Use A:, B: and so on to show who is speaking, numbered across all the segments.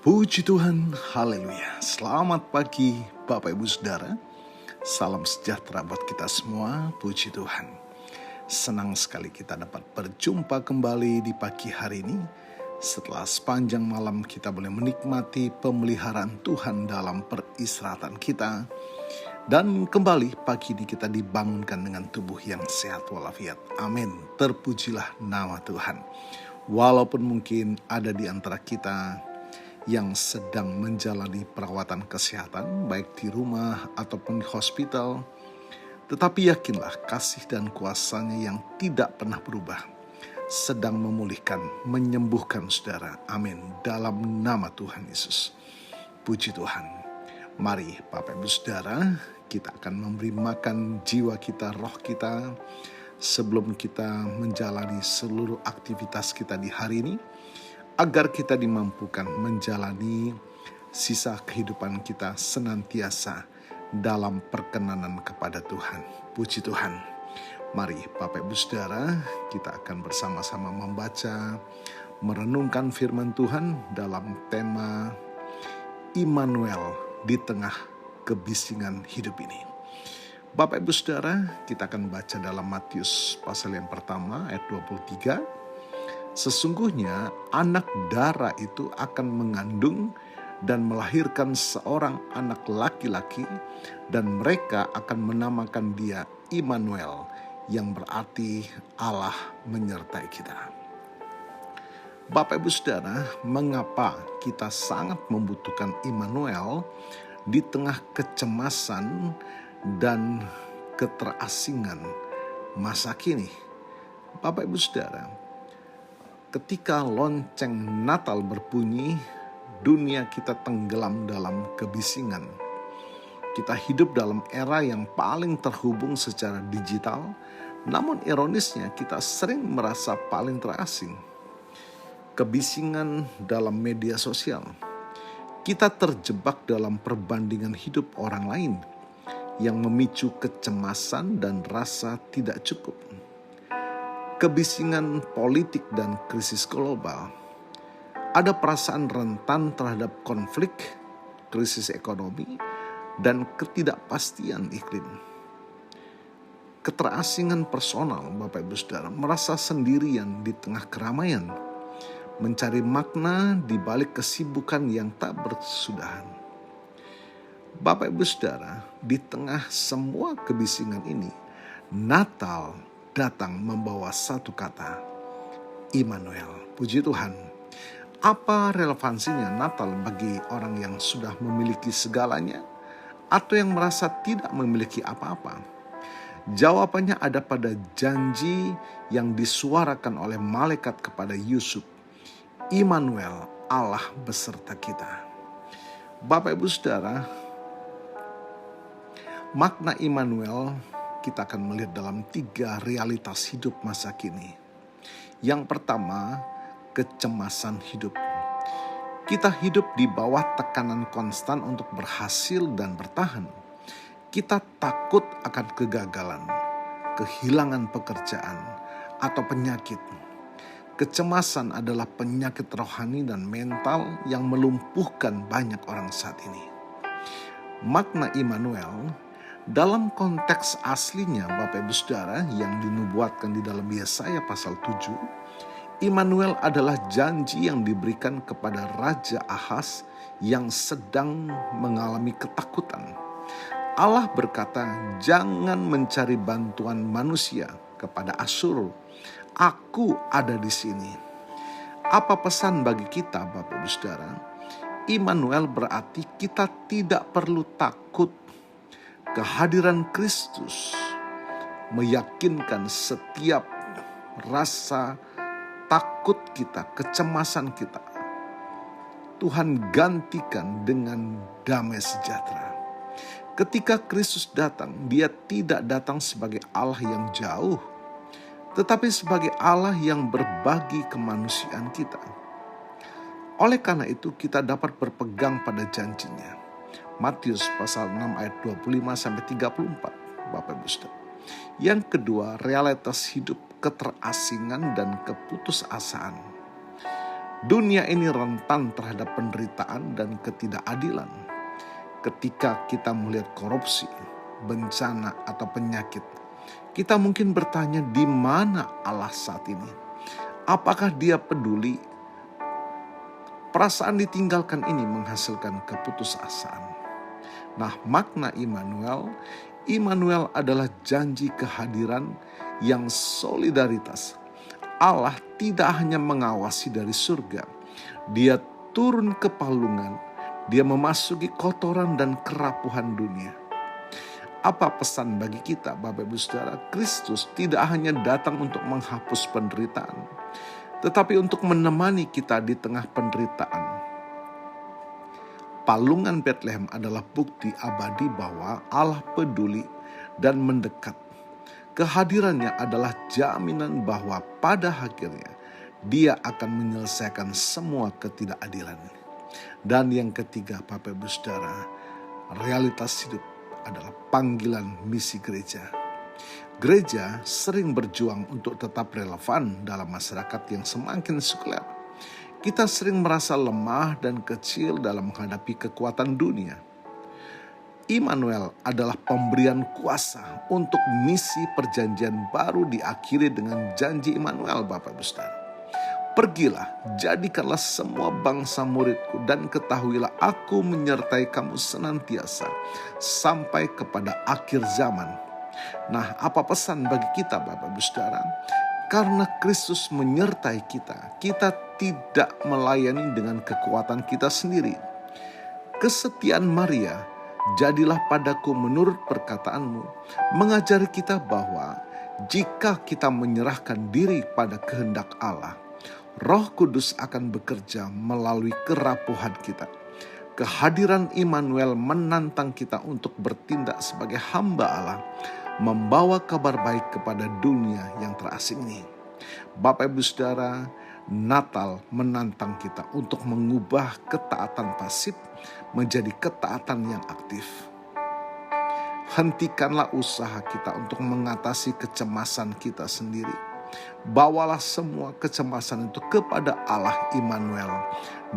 A: Puji Tuhan, haleluya. Selamat pagi Bapak Ibu Saudara. Salam sejahtera buat kita semua, puji Tuhan. Senang sekali kita dapat berjumpa kembali di pagi hari ini. Setelah sepanjang malam kita boleh menikmati pemeliharaan Tuhan dalam peristirahatan kita. Dan kembali pagi ini kita dibangunkan dengan tubuh yang sehat walafiat. Amin. Terpujilah nama Tuhan. Walaupun mungkin ada di antara kita yang sedang menjalani perawatan kesehatan, baik di rumah ataupun di hospital, tetapi yakinlah kasih dan kuasa-Nya yang tidak pernah berubah, sedang memulihkan, menyembuhkan saudara. Amin. Dalam nama Tuhan Yesus. Puji Tuhan. Mari Bapak Ibu Saudara, kita akan memberi makan jiwa kita, roh kita, sebelum kita menjalani seluruh aktivitas kita di hari ini, agar kita dimampukan menjalani sisa kehidupan kita senantiasa dalam perkenanan kepada Tuhan. Puji Tuhan. Mari Bapak Ibu Saudara, kita akan bersama-sama membaca, merenungkan firman Tuhan dalam tema Immanuel di tengah kebisingan hidup ini. Bapak Ibu Saudara, kita akan baca dalam Matius pasal yang pertama ayat 23. Sesungguhnya anak dara itu akan mengandung dan melahirkan seorang anak laki-laki, dan mereka akan menamakan dia Immanuel, yang berarti Allah menyertai kita. Bapak Ibu Saudara, mengapa kita sangat membutuhkan Immanuel di tengah kecemasan dan keterasingan masa kini? Bapak Ibu Saudara, ketika lonceng Natal berbunyi, dunia kita tenggelam dalam kebisingan. Kita hidup dalam era yang paling terhubung secara digital, namun ironisnya kita sering merasa paling terasing. Kebisingan dalam media sosial. Kita terjebak dalam perbandingan hidup orang lain yang memicu kecemasan dan rasa tidak cukup. Kebisingan politik dan krisis global. Ada perasaan rentan terhadap konflik, krisis ekonomi, dan ketidakpastian iklim. Keterasingan personal, Bapak Ibu Saudara, merasa sendirian di tengah keramaian, mencari makna di balik kesibukan yang tak berkesudahan. Bapak Ibu Saudara, di tengah semua kebisingan ini, Natal datang membawa satu kata, Immanuel. Puji Tuhan. Apa relevansinya Natal bagi orang yang sudah memiliki segalanya atau yang merasa tidak memiliki apa-apa? Jawabannya ada pada janji yang disuarakan oleh malaikat kepada Yusuf. Immanuel, Allah beserta kita. Bapak Ibu Saudara, makna Immanuel kita akan melihat dalam 3 realitas hidup masa kini. Yang pertama, kecemasan hidup. Kita hidup di bawah tekanan konstan untuk berhasil dan bertahan. Kita takut akan kegagalan, kehilangan pekerjaan, atau penyakit. Kecemasan adalah penyakit rohani dan mental yang melumpuhkan banyak orang saat ini. Makna Immanuel dalam konteks aslinya, Bapak Ibu Saudara, yang dinubuatkan di dalam Yesaya pasal 7, Immanuel adalah janji yang diberikan kepada Raja Ahaz yang sedang mengalami ketakutan. Allah berkata, jangan mencari bantuan manusia kepada Asyur. Aku ada di sini. Apa pesan bagi kita, Bapak Ibu Saudara? Immanuel berarti kita tidak perlu takut. Kehadiran Kristus meyakinkan setiap rasa takut kita, kecemasan kita, Tuhan gantikan dengan damai sejahtera. Ketika Kristus datang, Dia tidak datang sebagai Allah yang jauh, tetapi sebagai Allah yang berbagi kemanusiaan kita. Oleh karena itu kita dapat berpegang pada janjinya. Matius pasal 6 ayat 25-34, Bapak Ibu Saudara. Yang kedua, realitas hidup keterasingan dan keputusasaan. Dunia ini rentan terhadap penderitaan dan ketidakadilan. Ketika kita melihat korupsi, bencana atau penyakit, kita mungkin bertanya, di mana Allah saat ini? Apakah Dia peduli? Perasaan ditinggalkan ini menghasilkan keputusasaan. Nah, makna Immanuel adalah janji kehadiran yang solidaritas. Allah tidak hanya mengawasi dari surga, Dia turun ke palungan, Dia memasuki kotoran dan kerapuhan dunia. Apa pesan bagi kita, Bapak Ibu Saudara? Kristus tidak hanya datang untuk menghapus penderitaan, tetapi untuk menemani kita di tengah penderitaan. Palungan Betlehem adalah bukti abadi bahwa Allah peduli dan mendekat. Kehadirannya adalah jaminan bahwa pada akhirnya Dia akan menyelesaikan semua ketidakadilan. Dan yang ketiga, Bapak Ibu Saudara, realitas hidup adalah panggilan misi gereja. Gereja sering berjuang untuk tetap relevan dalam masyarakat yang semakin sekuler. Kita sering merasa lemah dan kecil dalam menghadapi kekuatan dunia. Immanuel adalah pemberian kuasa untuk misi perjanjian baru diakhiri dengan janji Immanuel, Bapak Ibu Saudara. Pergilah, jadikanlah semua bangsa muridku, dan ketahuilah aku menyertai kamu senantiasa sampai kepada akhir zaman. Nah, apa pesan bagi kita, Bapak Ibu Saudara? Karena Kristus menyertai kita, kita tidak melayani dengan kekuatan kita sendiri. Kesetiaan Maria, jadilah padaku menurut perkataanmu, mengajari kita bahwa jika kita menyerahkan diri pada kehendak Allah, Roh Kudus akan bekerja melalui kerapuhan kita. Kehadiran Immanuel menantang kita untuk bertindak sebagai hamba Allah, membawa kabar baik kepada dunia yang terasing ini. Bapak Ibu Saudara, Natal menantang kita untuk mengubah ketaatan pasif menjadi ketaatan yang aktif. Hentikanlah usaha kita untuk mengatasi kecemasan kita sendiri. Bawalah semua kecemasan itu kepada Allah Immanuel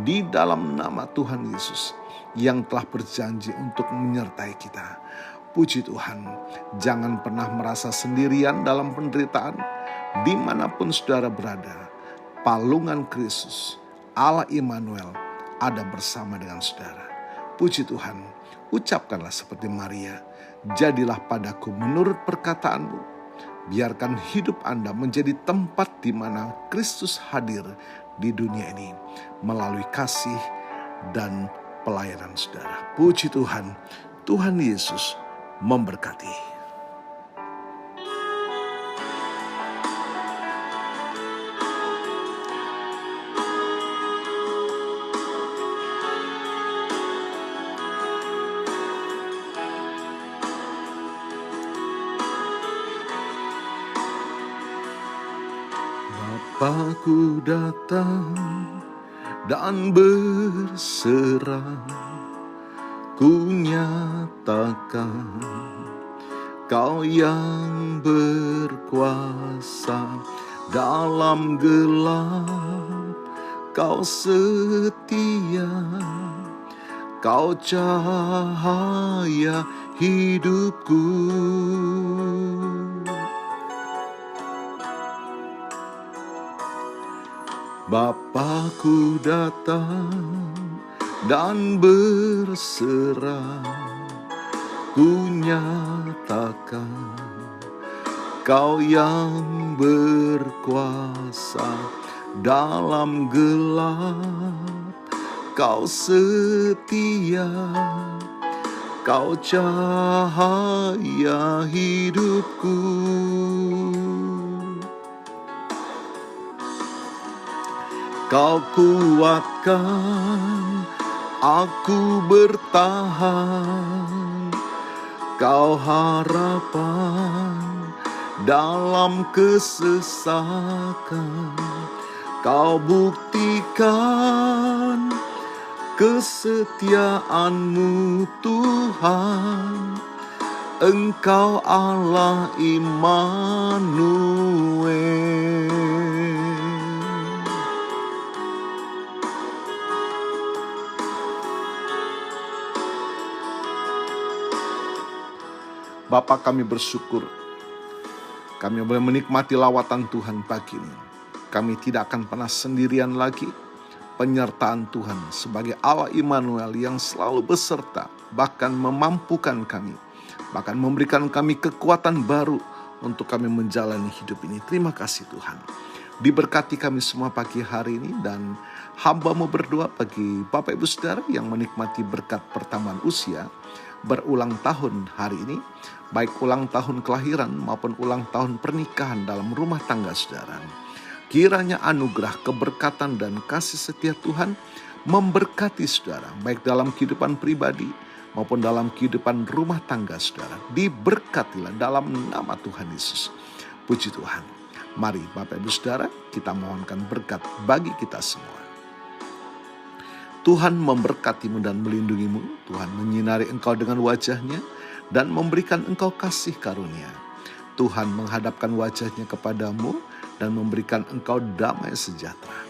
A: di dalam nama Tuhan Yesus yang telah berjanji untuk menyertai kita. Puji Tuhan, jangan pernah merasa sendirian dalam penderitaan. Dimanapun saudara berada, palungan Kristus, Allah Immanuel ada bersama dengan saudara. Puji Tuhan, ucapkanlah seperti Maria, jadilah padaku menurut perkataanmu. Biarkan hidup Anda menjadi tempat di mana Kristus hadir di dunia ini melalui kasih dan pelayanan saudara. Puji Tuhan, Tuhan Yesus memberkati. Bapakku datang dan berserah, ku nyatakan Kau yang berkuasa dalam gelap, Kau setia, Kau cahaya hidupku. Bapakku datang dan berserah, ku nyatakan Kau yang berkuasa dalam gelap, Kau setia, Kau cahaya hidupku. Kau kuatkan aku bertahan, Kau harapan dalam kesesakan, Kau buktikan kesetiaan-Mu Tuhan, Engkau Allah Immanuel. Bapa, kami bersyukur kami boleh menikmati lawatan Tuhan pagi ini. Kami tidak akan pernah sendirian lagi. Penyertaan Tuhan sebagai Allah Immanuel yang selalu beserta, bahkan memampukan kami, bahkan memberikan kami kekuatan baru untuk kami menjalani hidup ini. Terima kasih Tuhan. Diberkati kami semua pagi hari ini, dan hamba-Mu berdoa bagi Bapak Ibu Saudara yang menikmati berkat pertambahan usia berulang tahun hari ini, baik ulang tahun kelahiran maupun ulang tahun pernikahan dalam rumah tangga saudara. Kiranya anugerah, keberkatan, dan kasih setia Tuhan memberkati saudara, baik dalam kehidupan pribadi maupun dalam kehidupan rumah tangga saudara. Diberkatilah dalam nama Tuhan Yesus. Puji Tuhan. Mari Bapak Ibu Saudara, kita mohonkan berkat bagi kita semua. Tuhan memberkatimu dan melindungimu. Tuhan menyinari engkau dengan wajah-Nya dan memberikan engkau kasih karunia. Tuhan menghadapkan wajah-Nya kepadamu dan memberikan engkau damai sejahtera.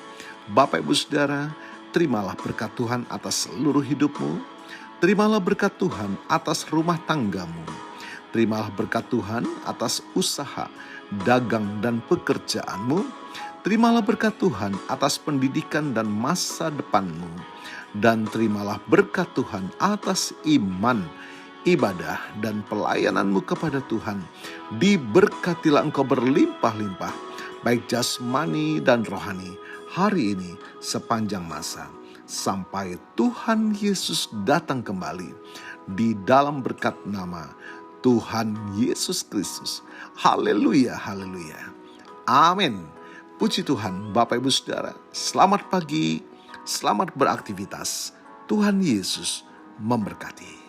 A: Bapak Ibu Saudara, terimalah berkat Tuhan atas seluruh hidupmu. Terimalah berkat Tuhan atas rumah tanggamu. Terimalah berkat Tuhan atas usaha, dagang, dan pekerjaanmu. Terimalah berkat Tuhan atas pendidikan dan masa depanmu. Dan terimalah berkat Tuhan atas iman, ibadah, dan pelayananmu kepada Tuhan. Diberkatilah engkau berlimpah-limpah, baik jasmani dan rohani, hari ini sepanjang masa, sampai Tuhan Yesus datang kembali, di dalam berkat nama Tuhan Yesus Kristus. Haleluya, haleluya. Amin. Puji Tuhan. Bapak Ibu Saudara, selamat pagi, selamat beraktivitas. Tuhan Yesus memberkati.